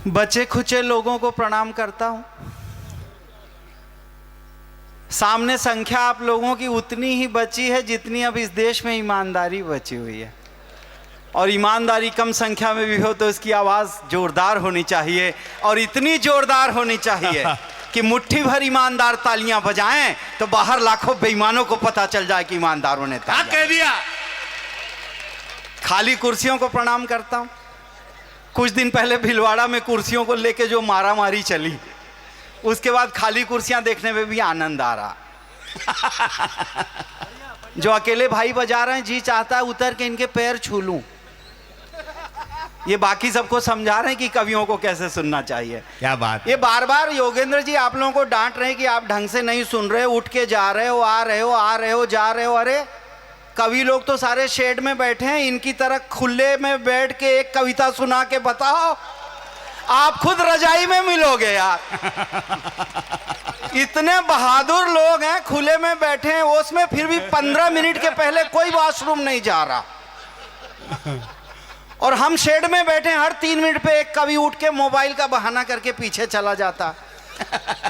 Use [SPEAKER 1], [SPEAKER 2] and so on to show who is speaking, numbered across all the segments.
[SPEAKER 1] बचे खुचे लोगों को प्रणाम करता हूं। सामने संख्या आप लोगों की उतनी ही बची है जितनी अब इस देश में ईमानदारी बची हुई है, और ईमानदारी कम संख्या में भी हो तो इसकी आवाज़ जोरदार होनी चाहिए, और इतनी जोरदार होनी चाहिए कि मुट्ठी भर ईमानदार तालियां बजाएं तो बाहर लाखों बेईमानों को पता चल जाए कि ईमानदारों ने तालियां
[SPEAKER 2] कह दिया।
[SPEAKER 1] खाली कुर्सियों को प्रणाम करता हूं। कुछ दिन पहले भीलवाड़ा में कुर्सियों को लेके जो मारामारी चली, उसके बाद खाली कुर्सियां देखने में भी आनंद आ रहा। जो अकेले भाई बजा रहे हैं, जी चाहता है उतर के इनके पैर छू लूं। ये बाकी सबको समझा रहे हैं कि कवियों को कैसे सुनना चाहिए।
[SPEAKER 2] क्या बात।
[SPEAKER 1] ये बार बार योगेंद्र जी आप लोगों को डांट रहे हैं कि आप ढंग से नहीं सुन रहे, उठ के जा रहे हो, आ रहे हो, आ रहे हो, जा रहे हो। अरे कवि लोग तो सारे शेड में बैठे हैं, इनकी तरह खुले में बैठ के एक कविता सुना के बताओ, आप खुद रजाई में मिलोगे यार। इतने बहादुर लोग हैं, खुले में बैठे हैं, उसमें फिर भी 15 मिनट के पहले कोई वॉशरूम नहीं जा रहा, और हम शेड में बैठे हैं, हर 3 मिनट पे एक कवि उठ के मोबाइल का बहाना करके पीछे चला जाता।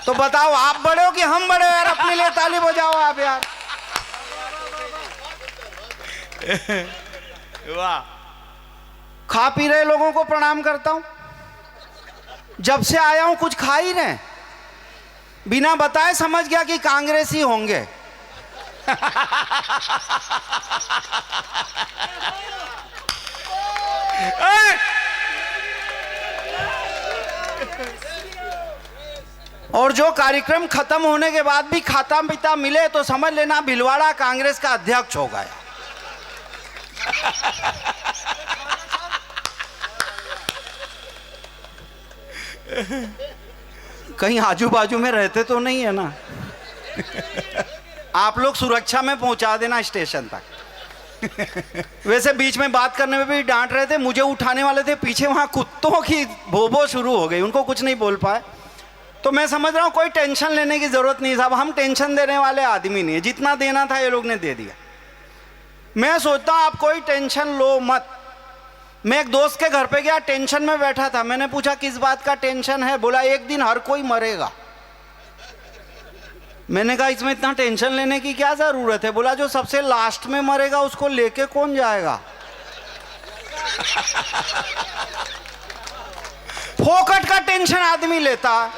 [SPEAKER 1] तो बताओ आप बड़े हो कि हम बड़े हो यार? अपने लिए ताली बजाओ आप यार।
[SPEAKER 2] वाह।
[SPEAKER 1] खा पी रहे लोगों को प्रणाम करता हूं। जब से आया हूं कुछ खा ही रहे, बिना बताए समझ गया कि कांग्रेसी होंगे। और जो कार्यक्रम खत्म होने के बाद भी खाता पीता मिले तो समझ लेना भीलवाड़ा कांग्रेस का अध्यक्ष हो गया। कहीं आजू बाजू में रहते तो नहीं है ना? आप लोग सुरक्षा में पहुंचा देना स्टेशन तक। वैसे बीच में बात करने में भी डांट रहे थे, मुझे उठाने वाले थे, पीछे वहां कुत्तों की भोभो शुरू हो गई, उनको कुछ नहीं बोल पाए। तो मैं समझ रहा हूं कोई टेंशन लेने की जरूरत नहीं साहब, हम टेंशन देने वाले आदमी नहीं है, जितना देना था ये लोग ने दे दिया। मैं सोचता हूं आप कोई टेंशन लो मत। मैं एक दोस्त के घर पे गया, टेंशन में बैठा था, मैंने पूछा किस बात का टेंशन है? बोला एक दिन हर कोई मरेगा। मैंने कहा इसमें इतना टेंशन लेने की क्या जरूरत है? बोला जो सबसे लास्ट में मरेगा उसको लेके कौन जाएगा? फोकट का टेंशन आदमी लेता,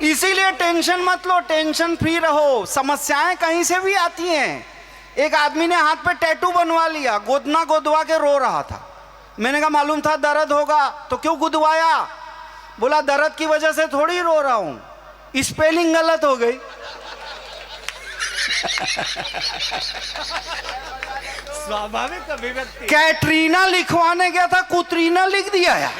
[SPEAKER 1] इसीलिए टेंशन मत लो, टेंशन फ्री रहो। समस्याएं कहीं से भी आती हैं। एक आदमी ने हाथ पे टैटू बनवा लिया, गोदना गोदवा के रो रहा था। मैंने कहा मालूम था दर्द होगा तो क्यों गुदवाया? बोला दर्द की वजह से थोड़ी रो रहा हूं, स्पेलिंग गलत हो गई।
[SPEAKER 2] स्वाभाविक अभिव्यक्ति।
[SPEAKER 1] कैटरीना लिखवाने गया था, कुतरीना लिख दिया यार।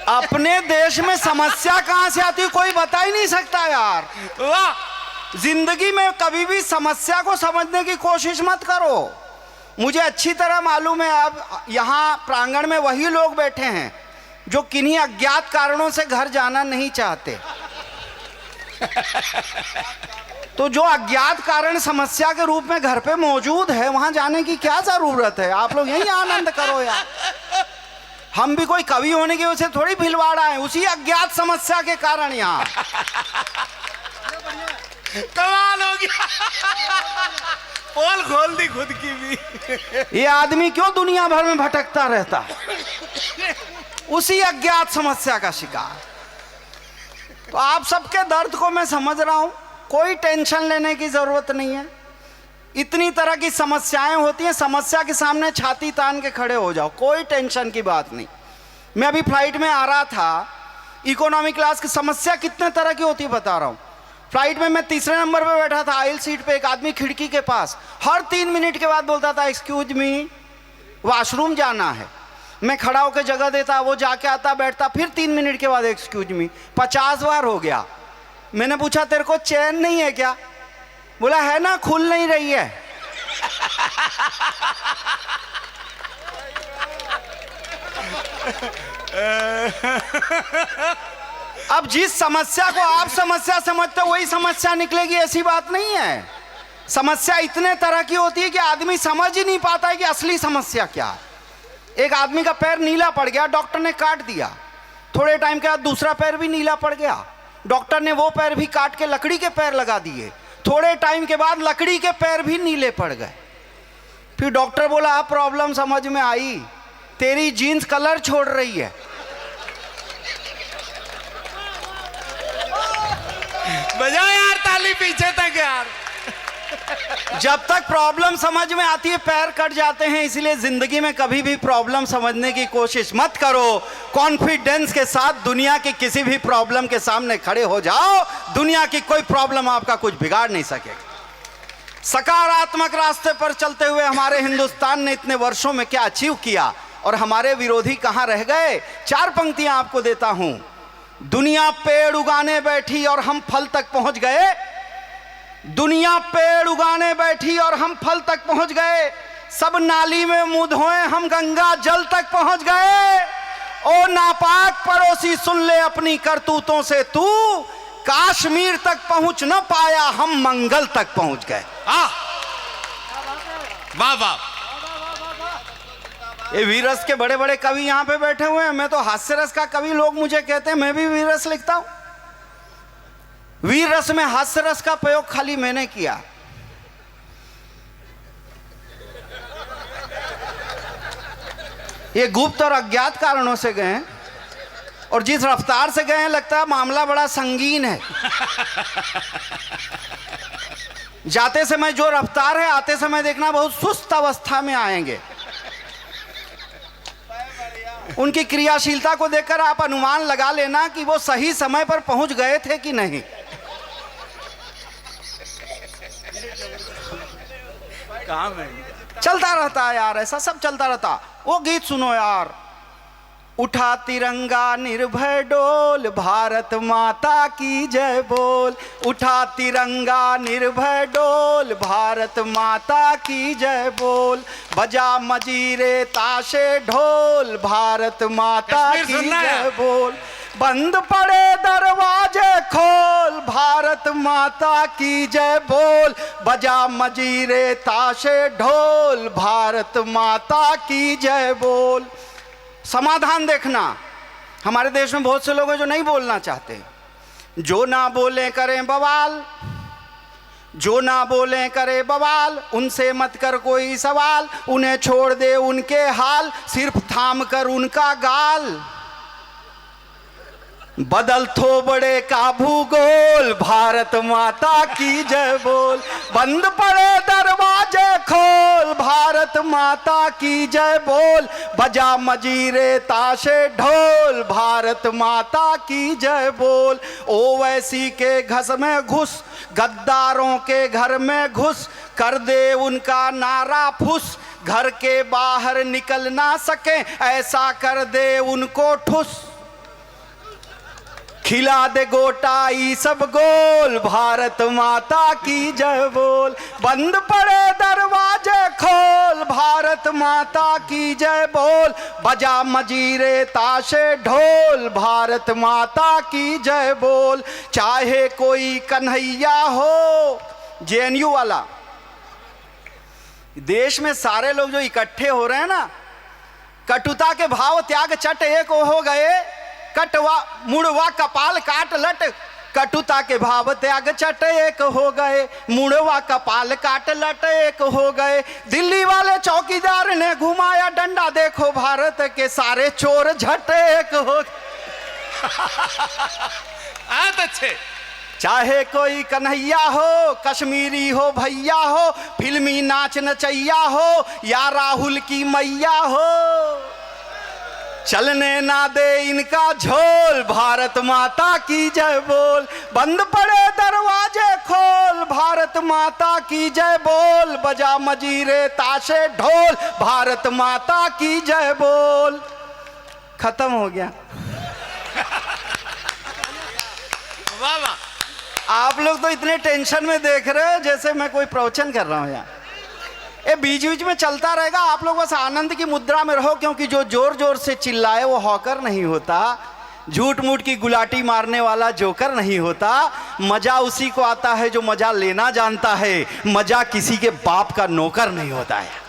[SPEAKER 1] अपने देश में समस्या कहां से आती कोई बता ही नहीं सकता यार।
[SPEAKER 2] वाह।
[SPEAKER 1] जिंदगी में कभी भी समस्या को समझने की कोशिश मत करो। मुझे अच्छी तरह मालूम है अब यहां प्रांगण में वही लोग बैठे हैं जो किन्हीं अज्ञात कारणों से घर जाना नहीं चाहते। तो जो अज्ञात कारण समस्या के रूप में घर पे मौजूद है, वहां जाने की क्या जरूरत है? आप लोग यही आनंद करो यार। हम भी कोई कवि होने की वजह से थोड़ी भीलवाड़ा है, उसी अज्ञात समस्या के कारण यहाँ।
[SPEAKER 2] कमाल हो गया। पोल खोल दी खुद की भी।
[SPEAKER 1] ये आदमी क्यों दुनिया भर में भटकता रहता है? उसी अज्ञात समस्या का शिकार। तो आप सबके दर्द को मैं समझ रहा हूं, कोई टेंशन लेने की जरूरत नहीं है। इतनी तरह की समस्याएं होती हैं, समस्या के सामने छाती तान के खड़े हो जाओ, कोई टेंशन की बात नहीं। मैं अभी फ्लाइट में आ रहा था, इकोनॉमी क्लास की समस्या कितने तरह की होती है बता रहा हूं। फ्लाइट में मैं तीसरे नंबर पे बैठा था, आइल सीट पे, एक आदमी खिड़की के पास हर 3 मिनट के बाद बोलता था एक्सक्यूज मी, वॉशरूम जाना है। मैं खड़ा होकर जगह देता, वो जाके आता बैठता, फिर 3 मिनट के बाद एक्सक्यूज मी। 50 बार हो गया। मैंने पूछा तेरे को चैन नहीं है क्या? बोला है ना, खुल नहीं रही है। अब जिस समस्या को आप समस्या समझते हो वही समस्या निकलेगी, ऐसी बात नहीं है। समस्या इतने तरह की होती है कि आदमी समझ ही नहीं पाता है कि असली समस्या क्या है। एक आदमी का पैर नीला पड़ गया, डॉक्टर ने काट दिया। थोड़े टाइम के बाद दूसरा पैर भी नीला पड़ गया, डॉक्टर ने वो पैर भी काट के लकड़ी के पैर लगा दिए। थोड़े टाइम के बाद लकड़ी के पैर भी नीले पड़ गए। फिर डॉक्टर बोला अब प्रॉब्लम समझ में आई, तेरी जीन्स कलर छोड़ रही है।
[SPEAKER 2] बजाओ यार ताली पीछे तक यार।
[SPEAKER 1] जब तक प्रॉब्लम समझ में आती है पैर कट जाते हैं। इसलिए जिंदगी में कभी भी प्रॉब्लम समझने की कोशिश मत करो। कॉन्फिडेंस के साथ दुनिया की किसी भी प्रॉब्लम के सामने खड़े हो जाओ, दुनिया की कोई प्रॉब्लम आपका कुछ बिगाड़ नहीं सकेगा। सकारात्मक रास्ते पर चलते हुए हमारे हिंदुस्तान ने इतने वर्षों में क्या अचीव किया और हमारे विरोधी कहां रह गए। 4 पंक्तियां आपको देता हूं। दुनिया पेड़ उगाने बैठी और हम फल तक पहुंच गए। दुनिया पेड़ उगाने बैठी और हम फल तक पहुंच गए। सब नाली में मुंह धोए, हम गंगा जल तक पहुंच गए। ओ नापाक पड़ोसी सुन ले अपनी करतूतों से तू, कश्मीर तक पहुंच न पाया, हम मंगल तक पहुंच गए।
[SPEAKER 2] वाह वाह।
[SPEAKER 1] ये वीर रस के बड़े बड़े कवि यहां पे बैठे हुए हैं। मैं तो हास्य रस का कवि, लोग मुझे कहते हैं मैं भी वीर रस लिखता हूं। वीर रस में हास्य रस का प्रयोग खाली मैंने किया। ये गुप्त और अज्ञात कारणों से गए हैं और जिस रफ्तार से गए हैं लगता है मामला बड़ा संगीन है। जाते समय जो रफ्तार है, आते समय देखना बहुत सुस्त अवस्था में आएंगे। उनकी क्रियाशीलता को देखकर आप अनुमान लगा लेना कि वो सही समय पर पहुंच गए थे कि नहीं।
[SPEAKER 2] काम है,
[SPEAKER 1] चलता रहता है यार, ऐसा सब चलता रहता। वो गीत सुनो यार, उठा तिरंगा निर्भय डोल, भारत माता की जय बोल। उठा तिरंगा निर्भय डोल, भारत माता की जय बोल। बजा मजीरे ताशे ढोल, भारत माता की जय बोल। बंद पड़े दरवाजे खोल, भारत माता की जय बोल। बजा मजीरे ताशे ढोल, भारत माता की जय बोल। समाधान देखना, हमारे देश में बहुत से लोग हैं जो नहीं बोलना चाहते। जो ना बोले करें बवाल, जो ना बोले करे बवाल, उनसे मत कर कोई सवाल। उन्हें छोड़ दे उनके हाल, सिर्फ थाम कर उनका गाल। बदल थोबड़े का भूगोल, भारत माता की जय बोल। बंद पड़े दरवाजे खोल, भारत माता की जय बोल। बजा मजीरे ताशे ढोल, भारत माता की जय बोल। ओवैसी के घस में घुस, गद्दारों के घर में घुस, कर दे उनका नारा फुस। घर के बाहर निकल ना सके, ऐसा कर दे उनको ठुस। खिला दे गोटा ई सब गोल, भारत माता की जय बोल। बंद पड़े दरवाजे खोल, भारत माता की जय बोल। बजा मजीरे ताशे ढोल, भारत माता की जय बोल। चाहे कोई कन्हैया हो, जेएनयू वाला, देश में सारे लोग जो इकट्ठे हो रहे हैं ना, कटुता के भाव त्याग चट एक हो गए। कटवा मुड़वा कपाल काट लट, कटुता के भाव त्याग चट एक हो गए। मुड़वा कपाल काट लट एक हो गए। दिल्ली वाले चौकीदार ने घुमाया डंडा, देखो भारत के सारे चोर झट एक हो गए।
[SPEAKER 2] अच्छे।
[SPEAKER 1] चाहे कोई कन्हैया हो, कश्मीरी हो भैया हो, फिल्मी नाच नचैया हो, या राहुल की मैया हो, चलने ना दे इनका झोल, भारत माता की जय बोल। बंद पड़े दरवाजे खोल, भारत माता की जय बोल। बजा मजीरे ताशे ढोल, भारत माता की जय बोल। खत्म हो गया।
[SPEAKER 2] वाह वाह।
[SPEAKER 1] आप लोग तो इतने टेंशन में देख रहे हो जैसे मैं कोई प्रवचन कर रहा हूं यार। ये बीच बीच में चलता रहेगा, आप लोग बस आनंद की मुद्रा में रहो, क्योंकि जो जोर जोर से चिल्लाए वो हॉकर नहीं होता। झूठ मूठ की गुलाटी मारने वाला जोकर नहीं होता। मजा उसी को आता है जो मजा लेना जानता है। मजा किसी के बाप का नौकर नहीं होता है।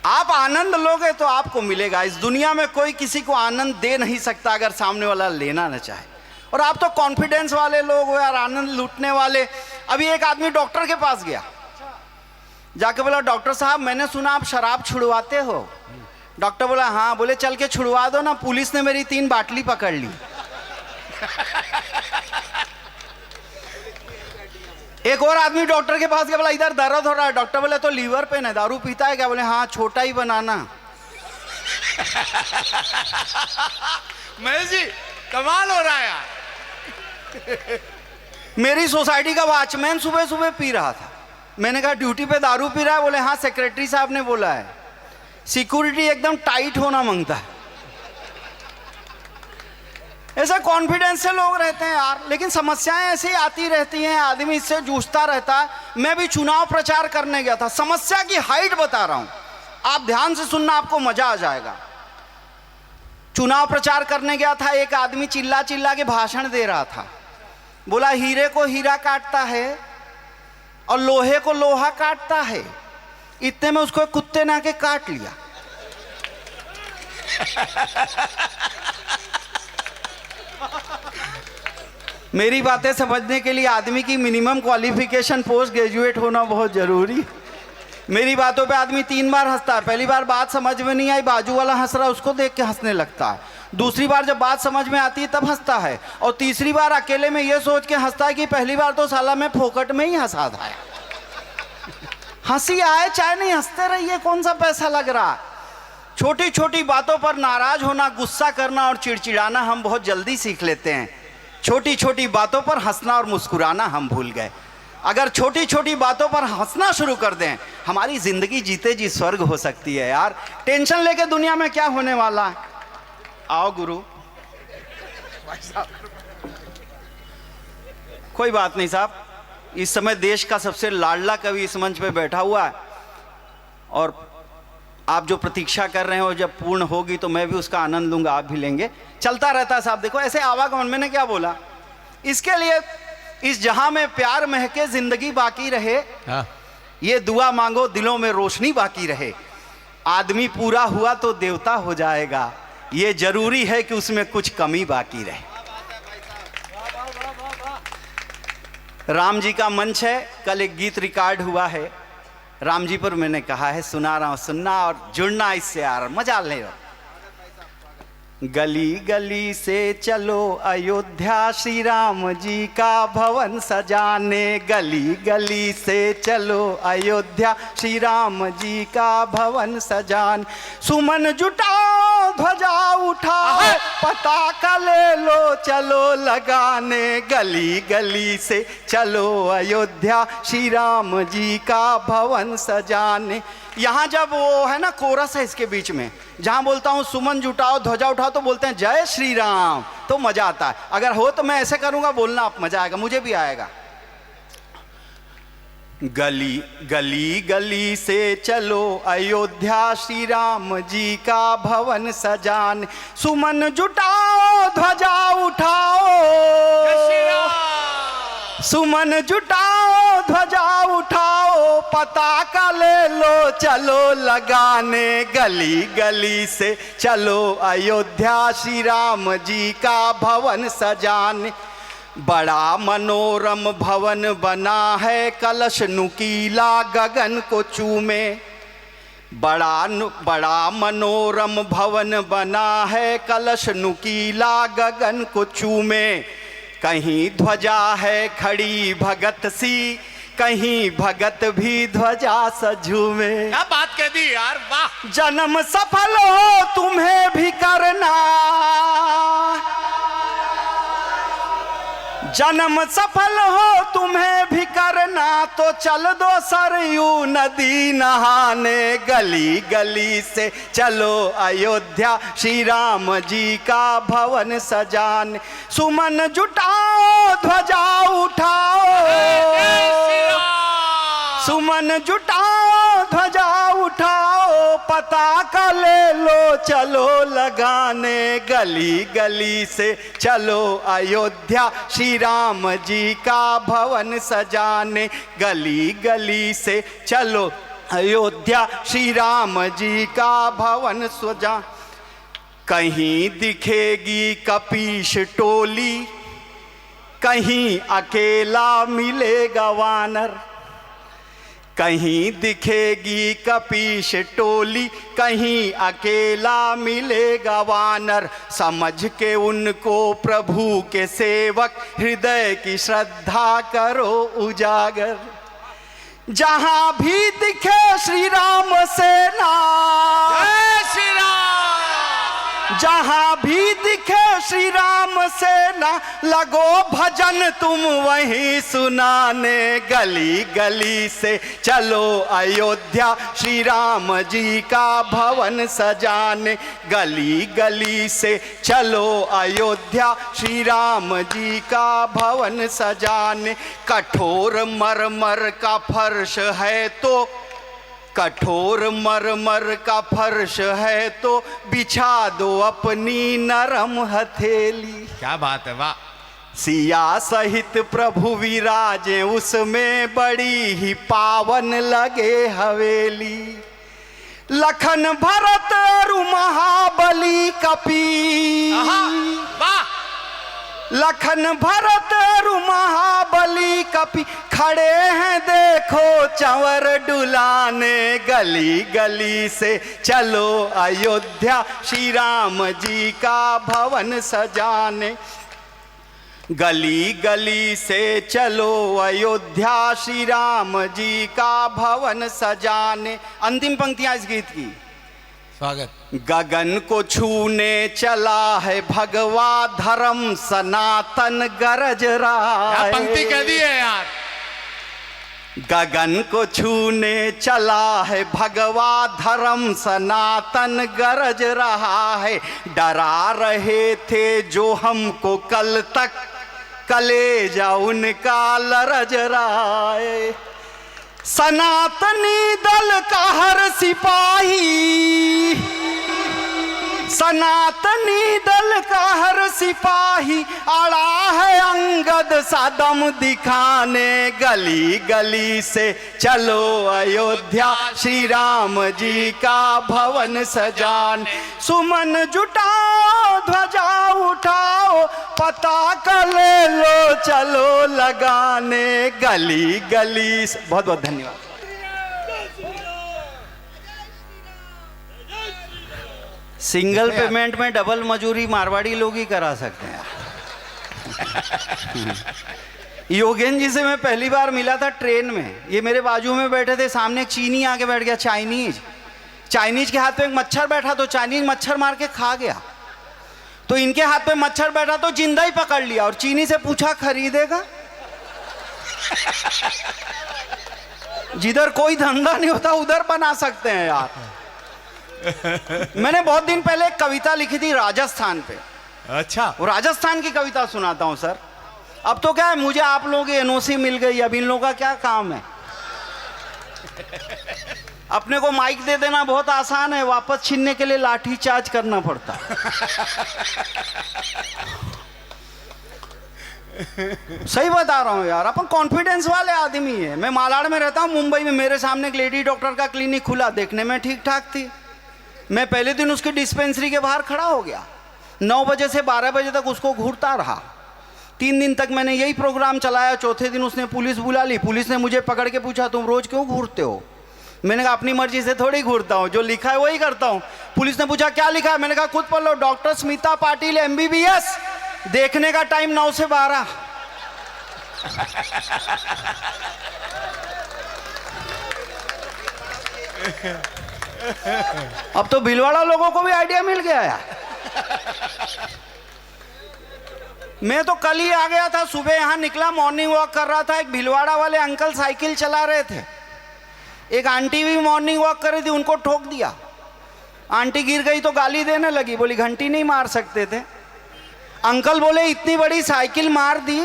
[SPEAKER 1] आप आनंद लोगे तो आपको मिलेगा। इस दुनिया में कोई किसी को आनंद दे नहीं सकता अगर सामने वाला लेना न चाहे। और आप तो कॉन्फिडेंस वाले लोग हो यार, आनंद लूटने वाले। अभी एक आदमी डॉक्टर के पास गया, जाके बोला डॉक्टर साहब मैंने सुना आप शराब छुड़वाते हो। डॉक्टर बोला हाँ। बोले चल के छुड़वा दो ना, पुलिस ने मेरी 3 बाटली पकड़ ली। एक और आदमी डॉक्टर के पास गया, बोला इधर दर्द हो रहा है। डॉक्टर बोले तो लीवर पेन है, दारू पीता है क्या? बोले हाँ छोटा ही बनाना।
[SPEAKER 2] महेश जी कमाल हो रहा है यार।
[SPEAKER 1] मेरी सोसाइटी का वॉचमैन सुबह सुबह पी रहा था। मैंने कहा ड्यूटी पे दारू पी रहा है? बोले हाँ सेक्रेटरी साहब ने बोला है। सिक्योरिटी एकदम टाइट होना मांगता है। ऐसे कॉन्फिडेंस से लोग रहते हैं यार, लेकिन समस्याएं ऐसी आती रहती हैं, आदमी इससे जूझता रहता है। मैं भी चुनाव प्रचार करने गया था, समस्या की हाइट बता रहा हूं, आप ध्यान से सुनना, आपको मजा आ जाएगा। चुनाव प्रचार करने गया था, एक आदमी चिल्ला चिल्ला के भाषण दे रहा था। बोला हीरे को हीरा काटता है और लोहे को लोहा काटता है। इतने में उसको एक कुत्ते ने आके काट लिया। मेरी बातें समझने के लिए आदमी की मिनिमम क्वालिफिकेशन पोस्ट ग्रेजुएट होना बहुत जरूरी। मेरी बातों पे आदमी 3 बार हंसता है। पहली बार बात समझ में नहीं आई, बाजू वाला हंस रहा है उसको देख के हंसने लगता है। दूसरी बार जब बात समझ में आती है तब हंसता है। और तीसरी बार अकेले में ये सोच के हंसता है कि पहली बार तो साला मैं फोकट में ही हंसा था। हंसी आए चाहे नहीं, हंसते रहिए, कौन सा पैसा लग रहा। छोटी छोटी बातों पर नाराज होना, गुस्सा करना और चिड़चिड़ाना हम बहुत जल्दी सीख लेते हैं। छोटी छोटी बातों पर हंसना और मुस्कुराना हम भूल गए। अगर छोटी छोटी बातों पर हंसना शुरू कर दें, हमारी जिंदगी जीते जी स्वर्ग हो सकती है यार। टेंशन लेके दुनिया में क्या होने वाला है। आओ गुरु। कोई बात नहीं साहब, इस समय देश का सबसे लाडला कवि इस मंच पे बैठा हुआ है और आप जो प्रतीक्षा कर रहे हो जब पूर्ण होगी तो मैं भी उसका आनंद लूंगा, आप भी लेंगे। चलता रहता है साहब। देखो ऐसे आवागमन, मैंने क्या बोला, इसके लिए इस जहां में प्यार महके जिंदगी बाकी रहे, ये दुआ मांगो दिलों में रोशनी बाकी रहे। आदमी पूरा हुआ तो देवता हो जाएगा, ये जरूरी है कि उसमें कुछ कमी बाकी रहे। राम जी का मंच है, कल एक गीत रिकॉर्ड हुआ है राम जी पर, मैंने कहा है सुना रहा हूं, सुनना और जुड़ना इससे यार, मजा ले लो। गली गली से चलो अयोध्या श्री राम जी का भवन सजाने। गली गली से चलो अयोध्या श्री राम जी का भवन सजान। सुमन जुटाओ ध्वजा उठाओ, पताका ले लो चलो लगाने। गली गली से चलो अयोध्या श्री राम जी का भवन सजाने। यहाँ जब वो है ना कोरस है इसके बीच में, जहाँ बोलता हूँ सुमन जुटाओ ध्वजा उठाओ तो बोलते हैं जय श्री राम, तो मजा आता है। अगर हो तो मैं ऐसे करूँगा, बोलना आप, मजा आएगा, मुझे भी आएगा। गली गली गली से चलो अयोध्या श्री राम जी का भवन सजान। सुमन जुटाओ ध्वजा उठाओ, सुमन जुटाओ ध्वजा उठाओ, पताका ले लो चलो लगाने। गली गली से चलो अयोध्या श्री राम जी का भवन सजाने। बड़ा मनोरम भवन बना है, कलश नुकीला गगन को चूमे। बड़ा मनोरम भवन बना है, कलश नुकीला गगन को चूमे। कहीं ध्वजा है खड़ी भगत सी, कहीं भगत भी ध्वजा सझूमे।
[SPEAKER 2] क्या बात कह दी यार, वाह।
[SPEAKER 1] जन्म सफल हो तुम्हें भी करना, जन्म सफल हो तुम्हें भी करना, तो चल दो सरयू नदी नहाने। गली गली से चलो अयोध्या श्री राम जी का भवन सजाने। सुमन जुटाओ ध्वजा उठाओ, सुमन जुटाओ ध्वजा उठाओ, पताका ले लो चलो लगाने, गली गली से चलो अयोध्या श्री राम जी का भवन सजाने, गली गली से चलो अयोध्या श्री राम जी का भवन सजा। कहीं दिखेगी कपीश टोली, कहीं अकेला मिलेगा वानर, कहीं दिखेगी कपीश टोली, कहीं अकेला मिलेगा वानर। समझ के उनको प्रभु के सेवक, हृदय की श्रद्धा करो उजागर। जहां भी दिखे श्री राम सेना,
[SPEAKER 2] जय श्री राम।
[SPEAKER 1] जहां भी दिखे श्री राम सेना, लगो भजन तुम वहीं सुनाने, गली गली से चलो अयोध्या श्री राम जी का भवन सजाने, गली गली से चलो अयोध्या श्री राम जी का भवन सजाने। कठोर मरमर का फर्श है तो, कठोर मरमर का फर्श है तो, बिछा दो अपनी नरम हथेली।
[SPEAKER 2] क्या बात है, वाह।
[SPEAKER 1] सिया सहित प्रभु विराजे उसमें, बड़ी ही पावन लगे हवेली। लखन भरत और महाबली कपी,
[SPEAKER 2] वाह।
[SPEAKER 1] लखन भरत और महाबली कपि खड़े हैं देखो चंवर डुलाने, गली गली से चलो अयोध्या श्री राम जी का भवन सजाने, गली गली से चलो अयोध्या श्री राम जी का भवन सजाने। अंतिम पंक्तियां इस गीत की।
[SPEAKER 2] स्वागत।
[SPEAKER 1] गगन को छूने चला है भगवा धर्म, सनातन गरज रहा है।
[SPEAKER 2] पंक्ति कह दी है यार।
[SPEAKER 1] गगन को छूने चला है भगवा धर्म, सनातन गरज रहा है। डरा रहे थे जो हमको कल तक, कलेजा उनका लरज रहा है। सनातनी दल का हर सिपाही, सनातनी दल का हर सिपाही अड़ा है अंगद सा दम दिखाने, गली गली से चलो अयोध्या श्री राम जी का भवन सजाने। सुमन जुटाओ ध्वजा उठाओ, पताका ले लो चलो लगाने, गली गली से। बहुत बहुत धन्यवाद। सिंगल पेमेंट में डबल मजूरी मारवाड़ी लोग ही करा सकते हैं। योगेंद्र जी से मैं पहली बार मिला था ट्रेन में, ये मेरे बाजू में बैठे थे, सामने एक चीनी आके बैठ गया, चाइनीज। चाइनीज के हाथ में एक मच्छर बैठा तो चाइनीज मच्छर मार के खा गया, तो इनके हाथ पे मच्छर बैठा तो जिंदा ही पकड़ लिया और चीनी से पूछा खरीदेगा। जिधर कोई धंधा नहीं होता उधर बना सकते हैं यार। मैंने बहुत दिन पहले एक कविता लिखी थी राजस्थान पे।
[SPEAKER 2] अच्छा,
[SPEAKER 1] वो राजस्थान की कविता सुनाता हूं सर। अब तो क्या है, मुझे आप लोगों की एनओसी मिल गई, अब इन लोगों का क्या काम है। अपने को माइक दे देना बहुत आसान है, वापस छीनने के लिए लाठी चार्ज करना पड़ता। सही बता रहा हूं यार, अपन कॉन्फिडेंस वाले आदमी है। मैं मालाड में रहता हूं, मुंबई में मेरे सामने एक लेडी डॉक्टर का क्लिनिक खुला, देखने में ठीक ठाक थी। मैं पहले दिन उसकी डिस्पेंसरी के बाहर खड़ा हो गया, 9 बजे से 12 बजे तक उसको घूरता रहा। 3 दिन तक मैंने यही प्रोग्राम चलाया। चौथे दिन उसने पुलिस बुला ली। पुलिस ने मुझे पकड़ के पूछा तुम रोज क्यों घूरते हो। मैंने कहा अपनी मर्जी से थोड़ी घूरता हूँ, जो लिखा है वही करता हूँ। पुलिस ने पूछा क्या लिखा है, मैंने कहा खुद पढ़ लो, डॉक्टर स्मिता पाटिल MBBS, देखने का टाइम 9 से 12। अब तो भीलवाड़ा लोगों को भी आइडिया मिल गया यार। मैं तो कल ही आ गया था, सुबह यहाँ निकला, मॉर्निंग वॉक कर रहा था। एक भीलवाड़ा वाले अंकल साइकिल चला रहे थे, एक आंटी भी मॉर्निंग वॉक कर रही थी, उनको ठोक दिया। आंटी गिर गई तो गाली देने लगी, बोली घंटी नहीं मार सकते थे। अंकल बोले इतनी बड़ी साइकिल मार दी,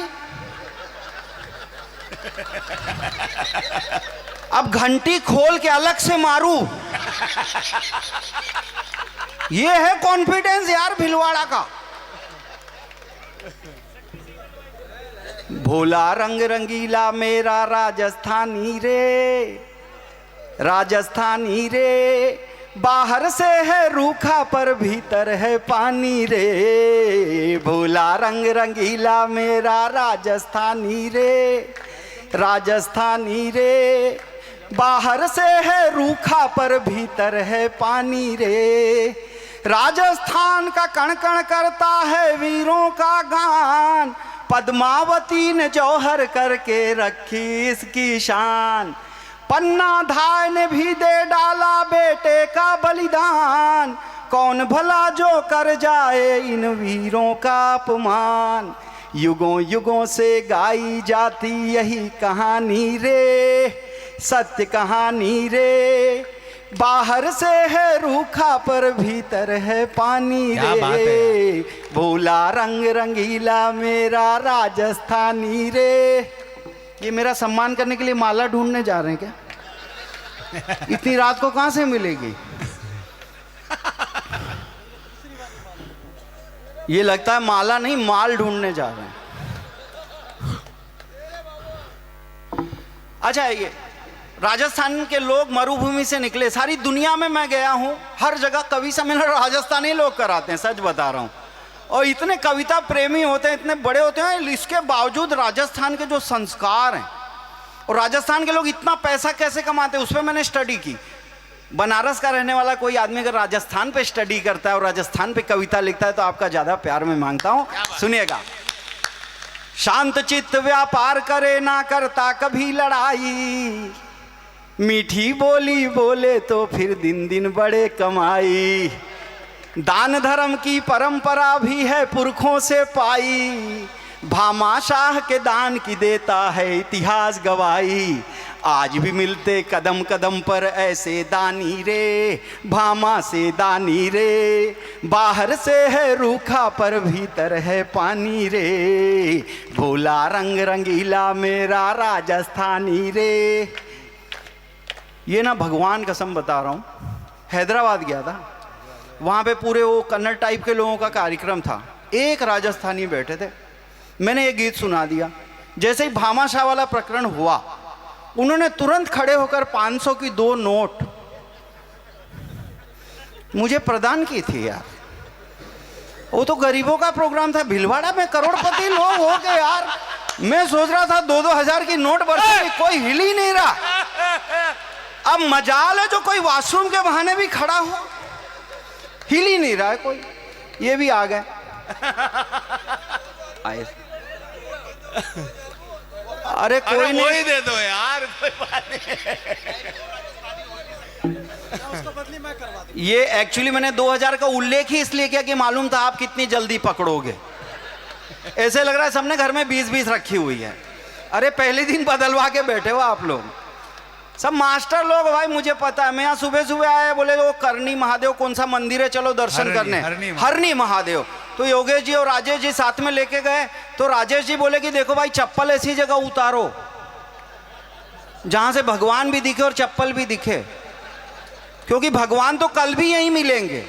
[SPEAKER 1] अब घंटी खोल के अलग से मारूं ये है कॉन्फिडेंस यार भिलवाड़ा का। भोला रंग रंगीला मेरा राजस्थानी रे, राजस्थानी रे, बाहर से है रूखा पर भीतर है पानी रे। भोला रंग रंगीला मेरा राजस्थानी रे, राजस्थानी रे, बाहर से है रूखा पर भीतर है पानी रे। राजस्थान का कण कण करता है वीरों का गान, पद्मावती ने जौहर करके रखी इसकी शान। पन्ना धाय ने भी दे डाला बेटे का बलिदान, कौन भला जो कर जाए इन वीरों का अपमान। युगों युगों से गाई जाती यही कहानी रे, सत्य कहानी रे, बाहर से है रूखा पर भीतर है पानी रे। भोला रंग रंगीला मेरा राजस्थानी रे। ये मेरा सम्मान करने के लिए माला ढूंढने जा रहे हैं क्या? इतनी रात को कहां से मिलेगी? ये लगता है माला नहीं माल ढूंढने जा रहे हैं। अच्छा, ये राजस्थान के लोग मरुभूमि से निकले, सारी दुनिया में मैं गया हूं, हर जगह कवि सम्मेलन राजस्थानी लोग कराते हैं, सच बता रहा हूं। और इतने कविता प्रेमी होते हैं, इतने बड़े होते हैं, इसके बावजूद राजस्थान के जो संस्कार हैं, और राजस्थान के लोग इतना पैसा कैसे कमाते हैं, उस पर मैंने स्टडी की। बनारस का रहने वाला कोई आदमी अगर राजस्थान पे स्टडी करता है और राजस्थान पे कविता लिखता है तो आपका ज्यादा प्यार मैं मांगता हूं। सुनिएगा। शांत चित्त व्यापार करे ना करता कभी लड़ाई, मीठी बोली बोले तो फिर दिन दिन बड़े कमाई। दान धर्म की परंपरा भी है पुरखों से पाई, भामाशाह के दान की देता है इतिहास गवाही। आज भी मिलते कदम कदम पर ऐसे दानी रे, भामा से दानी रे, बाहर से है रूखा पर भीतर है पानी रे। भोला रंग रंगीला मेरा राजस्थानी रे। ये ना भगवान कसम बता रहा हूँ, हैदराबाद गया था, वहाँ पे पूरे वो कन्नड़ टाइप के लोगों का कार्यक्रम था, एक राजस्थानी बैठे थे, मैंने ये गीत सुना दिया। जैसे ही भामाशाह वाला प्रकरण हुआ, उन्होंने तुरंत खड़े होकर 500 की 2 नोट मुझे प्रदान की थी यार। वो तो गरीबों का प्रोग्राम था, भिलवाड़ा में करोड़पति लोग हो गए यार। मैं सोच रहा था 2-2 हजार की नोट बरसे, कोई हिल ही नहीं रहा। अब मजाल है जो कोई वॉशरूम के बहाने भी खड़ा हो, हिल ही नहीं रहा है कोई। ये भी आ गए आए। अरे कोई नहीं,
[SPEAKER 2] वही दे दो यार, कोई बात नहीं।
[SPEAKER 1] ये एक्चुअली मैंने 2000 का उल्लेख ही इसलिए किया कि मालूम था आप कितनी जल्दी पकड़ोगे। ऐसे लग रहा है सबने घर में 20-20 रखी हुई है। अरे पहले दिन बदलवा के बैठे हो आप लोग, सब मास्टर लोग भाई। मुझे पता है, मैं यहाँ सुबह सुबह आया, बोले वो करनी महादेव कौन सा मंदिर है, चलो दर्शन करने। हरनी महादेव। तो योगेश जी और राजेश जी साथ में लेके गए, तो राजेश जी बोले कि देखो भाई चप्पल ऐसी जगह उतारो जहां से भगवान भी दिखे और चप्पल भी दिखे, क्योंकि भगवान तो कल भी यहीं मिलेंगे।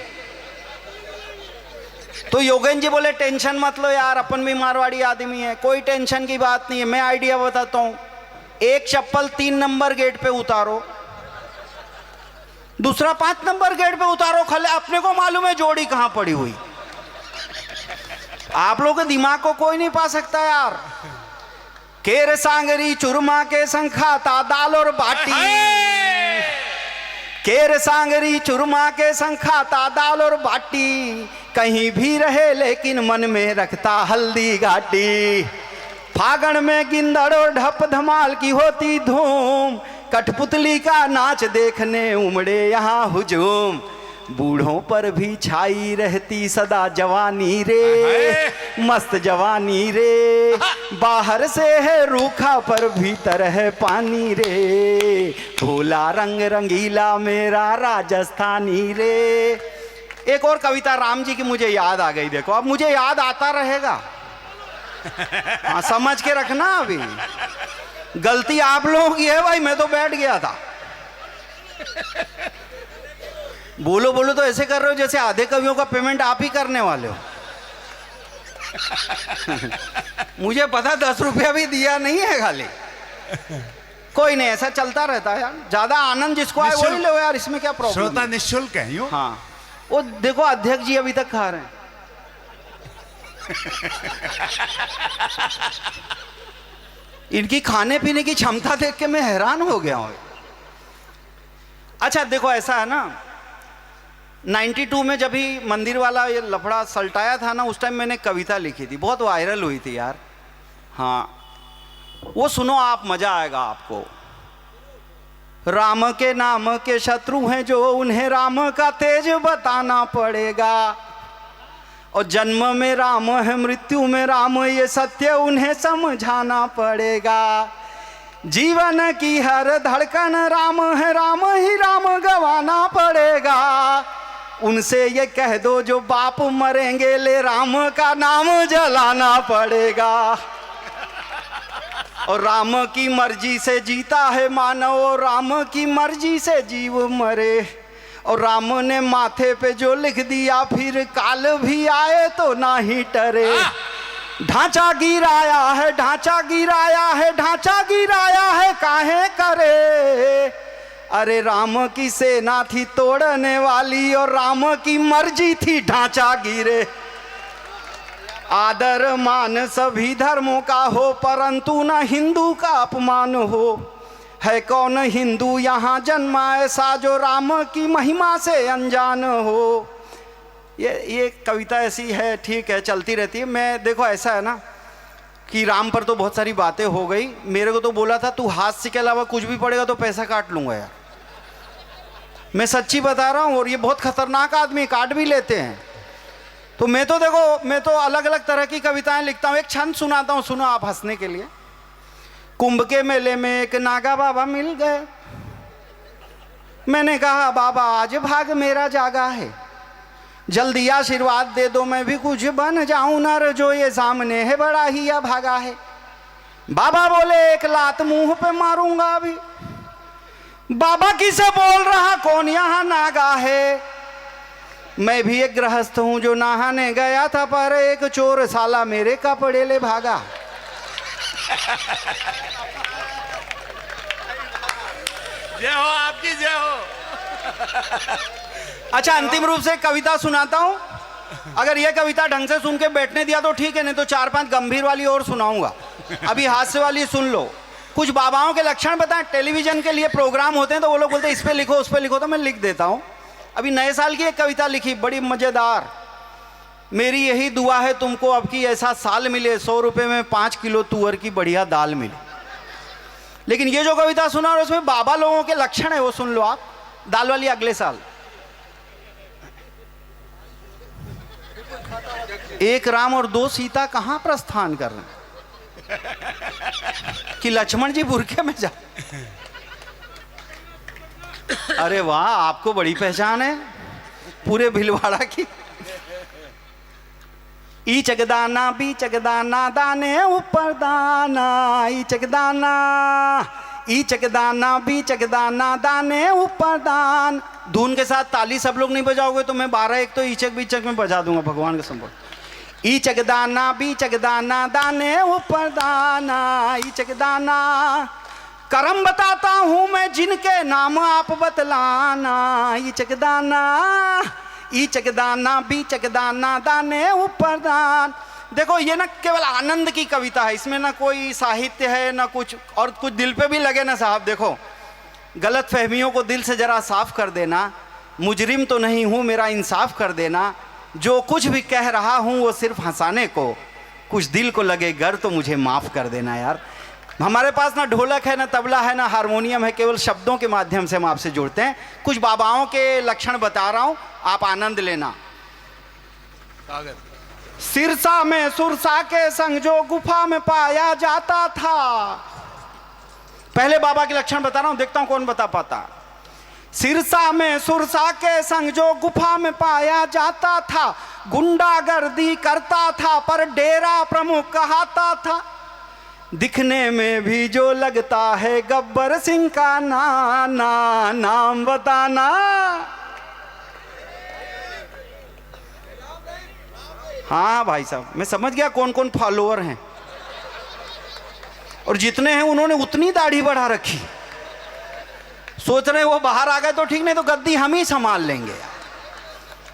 [SPEAKER 1] तो योगेश जी बोले टेंशन मत लो यार, अपन भी मारवाड़ी आदमी है, कोई टेंशन की बात नहीं है। मैं आइडिया बताता हूं, एक चप्पल 3 नंबर गेट पे उतारो, दूसरा 5 नंबर गेट पे उतारो, खले अपने को मालूम है जोड़ी कहां पड़ी हुई। आप लोगों के दिमाग को कोई नहीं पा सकता यार। केर सांगरी चुरमा के संग खाता दाल और बाटी, केर सांगरी चुरमा के संग खाता दाल और बाटी, कहीं भी रहे लेकिन मन में रखता हल्दी घाटी। फागण में गिंदड़ और ढप धमाल की होती धूम, कठपुतली का नाच देखने उमड़े यहाँ हुजूम। बूढ़ों पर भी छाई रहती सदा जवानी रे, मस्त जवानी रे, बाहर से है रूखा पर भीतर है पानी रे। भोला रंग रंगीला मेरा राजस्थानी रे। एक और कविता राम जी की मुझे याद आ गई, देखो अब मुझे याद आता रहेगा। हाँ, समझ के रखना, अभी गलती आप लोगों की है भाई, मैं तो बैठ गया था। बोलो बोलो तो ऐसे कर रहे हो जैसे आधे कवियों का पेमेंट आप ही करने वाले हो। मुझे पता 10 रुपया भी दिया नहीं है खाली। कोई नहीं, ऐसा चलता रहता है यार, ज्यादा आनंद जिसको आए वही लो यार, इसमें क्या प्रॉब्लम।
[SPEAKER 2] श्रोता निःशुल्क है यूं।
[SPEAKER 1] हाँ, वो देखो अध्यक्ष जी अभी तक खा रहे हैं। इनकी खाने पीने की क्षमता देख के मैं हैरान हो गया हूं। अच्छा देखो ऐसा है ना, 92 में जब भी मंदिर वाला ये लफड़ा सल्टाया था ना, उस टाइम मैंने कविता लिखी थी, बहुत वायरल हुई थी यार। हाँ वो सुनो आप, मजा आएगा आपको। राम के नाम के शत्रु हैं जो, उन्हें राम का तेज बताना पड़ेगा। और जन्म में राम है मृत्यु में राम, ये सत्य उन्हें समझाना पड़ेगा। जीवन की हर धड़कन राम है, राम ही राम गवाना पड़ेगा। उनसे ये कह दो जो बाप मरेंगे, ले राम का नाम जलाना पड़ेगा। और राम की मर्जी से जीता है मानव, और राम की मर्जी से जीव मरे। और राम ने माथे पे जो लिख दिया, फिर काल भी आए तो ना ही डरे। ढांचा गिराया है, ढांचा गिराया है, ढांचा गिराया है, काहे करे। अरे राम की सेना थी तोड़ने वाली, और राम की मर्जी थी ढांचा गिरे। आदर मान सभी धर्मों का हो, परंतु न हिंदू का अपमान हो। है कौन हिंदू यहाँ जन्मा ऐसा, जो राम की महिमा से अनजान हो। ये कविता ऐसी है, ठीक है, चलती रहती है। मैं देखो ऐसा है ना कि राम पर तो बहुत सारी बातें हो गई। मेरे को तो बोला था तू हास्य के अलावा कुछ भी पड़ेगा तो पैसा काट लूंगा यार। मैं सच्ची बता रहा हूँ, और ये बहुत खतरनाक आदमी, काट भी लेते हैं। तो मैं तो देखो, मैं तो अलग अलग तरह की कविताएं लिखता हूँ। एक छंद सुनाता हूँ, सुनो आप हंसने के लिए। कुंभ के मेले में एक नागा बाबा मिल गए। मैंने कहा बाबा आज भाग मेरा जागा है, जल्दी आशीर्वाद दे दो मैं भी कुछ बन जाऊं नर, जो ये सामने है बड़ा ही अभागा है। बाबा बोले एक लात मुंह पे मारूंगा अभी। बाबा किसे बोल रहा, कौन यहाँ नागा है। मैं भी एक गृहस्थ हूं जो नहाने गया था, पर एक चोर साला मेरे कपड़े ले भागा।
[SPEAKER 2] जय हो आपकी, जय हो।
[SPEAKER 1] अच्छा अंतिम रूप से कविता सुनाता हूं। अगर यह कविता ढंग से सुन के बैठने दिया तो ठीक है, नहीं तो 4-5 गंभीर वाली और सुनाऊंगा। अभी हास्य वाली सुन लो। कुछ बाबाओं के लक्षण बताएं। टेलीविजन के लिए प्रोग्राम होते हैं तो वो लोग बोलते हैं इस पे लिखो उस पे लिखो, तो मैं लिख देता हूं। अभी नए साल की एक कविता लिखी, बड़ी मजेदार। मेरी यही दुआ है तुमको अब की ऐसा साल मिले, 100 रुपये में 5 किलो तुअर की बढ़िया दाल मिले। लेकिन ये जो कविता सुना और उसमें बाबा लोगों के लक्षण है वो सुन लो आप। दाल वाली अगले साल। एक राम और 2 सीता कहां प्रस्थान कर रहे हैं कि लक्ष्मण जी बुरके में जा। अरे वाह, आपको बड़ी पहचान है पूरे भीलवाड़ा की। ई चकदाना बी चकदाना दाने ऊपर दाना, ई चकदाना बी चकदाना दाने ऊपर दान। धुन के साथ ताली सब लोग नहीं बजाओगे तो मैं 12-1 तो ईचक बीचक में बजा दूंगा भगवान के संबोध। ई चकदाना बी चकदाना दाने ऊपर दाना, ई चकदाना। करम बताता हूं मैं जिनके नाम आप बतलाना, ई चकदाना बी चकदाना दाने ऊपर दान। देखो ये ना केवल आनंद की कविता है, इसमें ना कोई साहित्य है ना कुछ, और कुछ दिल पे भी लगे ना साहब। देखो गलत फहमियों को दिल से जरा साफ कर देना। मुजरिम तो नहीं हूं, मेरा इंसाफ कर देना। जो कुछ भी कह रहा हूं वो सिर्फ हंसाने को, कुछ दिल को लगे गर तो मुझे माफ कर देना यार। हमारे पास ना ढोलक है ना तबला है ना हारमोनियम है, केवल शब्दों के माध्यम से हम आपसे जुड़ते हैं। कुछ बाबाओं के लक्षण बता रहा हूं, आप आनंद लेना। सिरसा में सुरसा के संग जो गुफा में पाया जाता था। पहले बाबा के लक्षण बता रहा हूं, देखता हूं कौन बता पाता। सिरसा में सुरसा के संग जो गुफा में पाया जाता था, गुंडागर्दी करता था पर डेरा प्रमुख कहता था। दिखने में भी जो लगता है गब्बर सिंह का नाम बताना। हाँ भाई साहब, मैं समझ गया कौन कौन फॉलोअर हैं, और जितने हैं उन्होंने उतनी दाढ़ी बढ़ा रखी। सोच रहे वो बाहर आ गए तो ठीक, नहीं तो गद्दी हम ही संभाल लेंगे।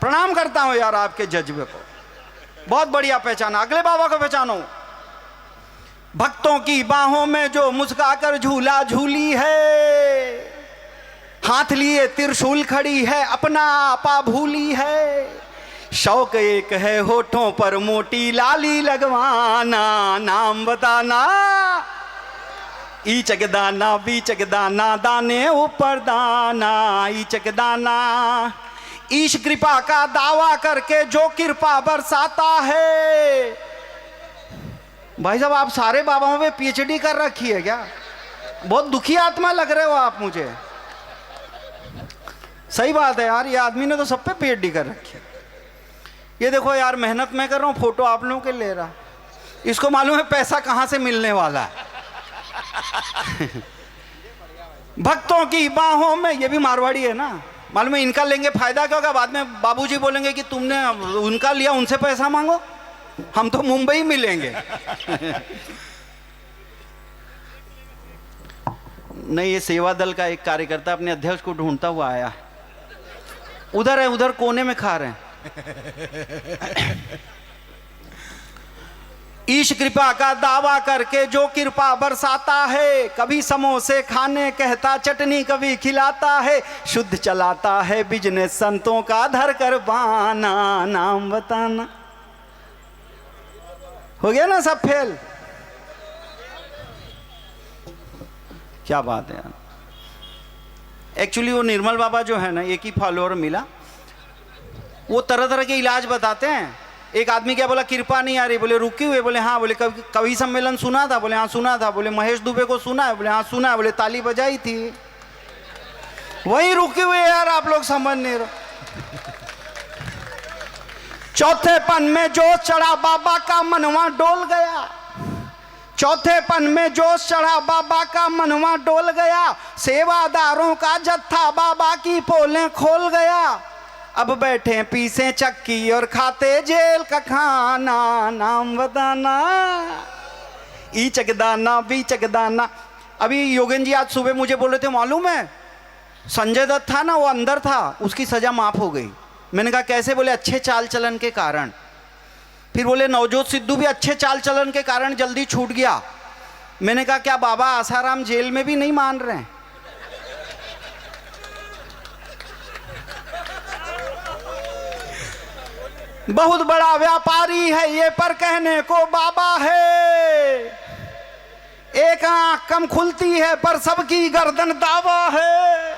[SPEAKER 1] प्रणाम करता हूं यार आपके जज्बे को, बहुत बढ़िया पहचाना। अगले बाबा को पहचानो। भक्तों की बाहों में जो मुस्काकर झूला झूली है, हाथ लिए त्रिशूल खड़ी है, अपना आपा भूली है। शौक एक है होठों पर मोटी लाली लगवाना, नाम बताना ईचक दाना बीचक दाना, दाने ऊपर दाना ईचक दाना। ईश कृपा का दावा करके जो कृपा बरसाता है। भाई साहब आप सारे बाबाओं पे पीएचडी कर रखी है क्या? बहुत दुखी आत्मा लग रहे हो आप मुझे। सही बात है यार, ये आदमी ने तो सब पे पीएचडी कर रखी है। ये देखो यार, मेहनत मैं कर रहा हूँ, फोटो आप लोगों के ले रहा, इसको मालूम है पैसा कहां से मिलने वाला है। भक्तों की बाहों में, ये भी मारवाड़ी है ना, मालूम है इनका लेंगे फायदा क्या होगा, बाद में बाबूजी बोलेंगे कि तुमने उनका लिया उनसे पैसा मांगो, हम तो मुंबई मिलेंगे। नहीं, ये सेवा दल का एक कार्यकर्ता अपने अध्यक्ष को ढूंढता हुआ आया, उधर है, उधर कोने में खा रहे हैं। ईश कृपा का दावा करके जो कृपा बरसाता है, कभी समोसे खाने कहता चटनी कभी खिलाता है, शुद्ध चलाता है बिजनेस संतों का धर कर बाना, नाम बताना। हो गया ना सब फेल? क्या बात है यार। एक्चुअली वो निर्मल बाबा जो है ना, एक ही फॉलोअर मिला, वो तरह तरह के इलाज बताते हैं। एक आदमी क्या बोला, कृपा नहीं आ रही, बोले रुकी हुई, बोले हाँ, बोले कवि सम्मेलन सुना था, बोले हाँ सुना था, बोले महेश दुबे को सुना है, बोले हाँ सुना है, बोले ताली बजाई थी, वही रुकी हुई है यार, आप लोग समझ नहीं रहे। चौथेपन में जोश चढ़ा बाबा का मनवा डोल गया, चौथेपन में जोश चढ़ा बाबा का मनवा डोल गया, सेवादारों का जत्था बाबा की पोलें खोल गया, अब बैठे पीसे चक्की और खाते जेल का खाना, नाम बताना ईचक दाना बीचक दाना। अभी योगेंद्र जी आज सुबह मुझे बोल रहे थे, मालूम है संजय दत्त था ना, वो अंदर था, उसकी सजा माफ हो गई। मैंने कहा कैसे? बोले अच्छे चाल चलन के कारण। फिर बोले नवजोत सिद्धू भी अच्छे चाल चलन के कारण जल्दी छूट गया। मैंने कहा क्या बाबा आसाराम जेल में भी नहीं मान रहे हैं? बहुत बड़ा व्यापारी है ये, पर कहने को बाबा है, एक आंख कम खुलती है पर सबकी गर्दन दावा है।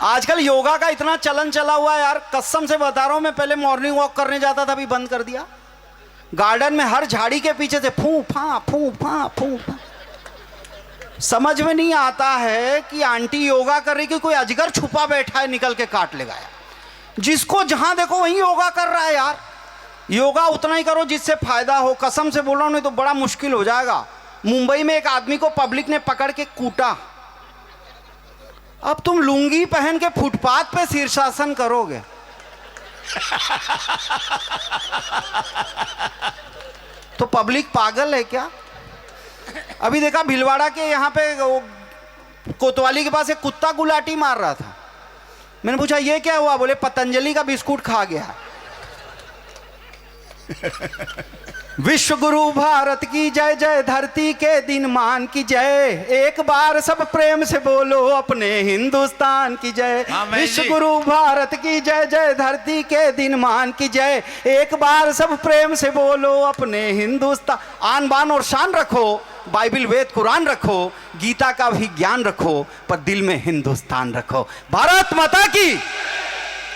[SPEAKER 1] आजकल योगा का इतना चलन चला हुआ है यार, कसम से बता रहा हूं, मैं पहले मॉर्निंग वॉक करने जाता था, अभी बंद कर दिया। गार्डन में हर झाड़ी के पीछे से फू फा फू फा फू फा। समझ में नहीं आता है कि आंटी योगा कर रही कि कोई अजगर छुपा बैठा है निकल के काट लेगा यार। जिसको जहां देखो वहीं योगा कर रहा है यार। योगा उतना ही करो जिससे फायदा हो, कसम से बोल रहा हूं, नहीं तो बड़ा मुश्किल हो जाएगा। मुंबई में एक आदमी को पब्लिक ने पकड़ के कूटा। अब तुम लुंगी पहन के फुटपाथ पे शीर्षासन करोगे? तो पब्लिक पागल है क्या? अभी देखा भिलवाड़ा के यहाँ पे कोतवाली के पास एक कुत्ता गुलाटी मार रहा था। मैंने पूछा ये क्या हुआ? बोले पतंजलि का बिस्कुट खा गया। विश्व गुरु भारत की जय जय, धरती के दिन मान की जय, एक बार सब प्रेम से बोलो अपने हिंदुस्तान की जय। विश्व गुरु भारत की जय जय, धरती के दिन मान की जय, एक बार सब प्रेम से बोलो अपने हिंदुस्तान। आन बान और शान रखो, बाइबिल वेद कुरान रखो, गीता का भी ज्ञान रखो, पर दिल में हिंदुस्तान रखो। भारत माता की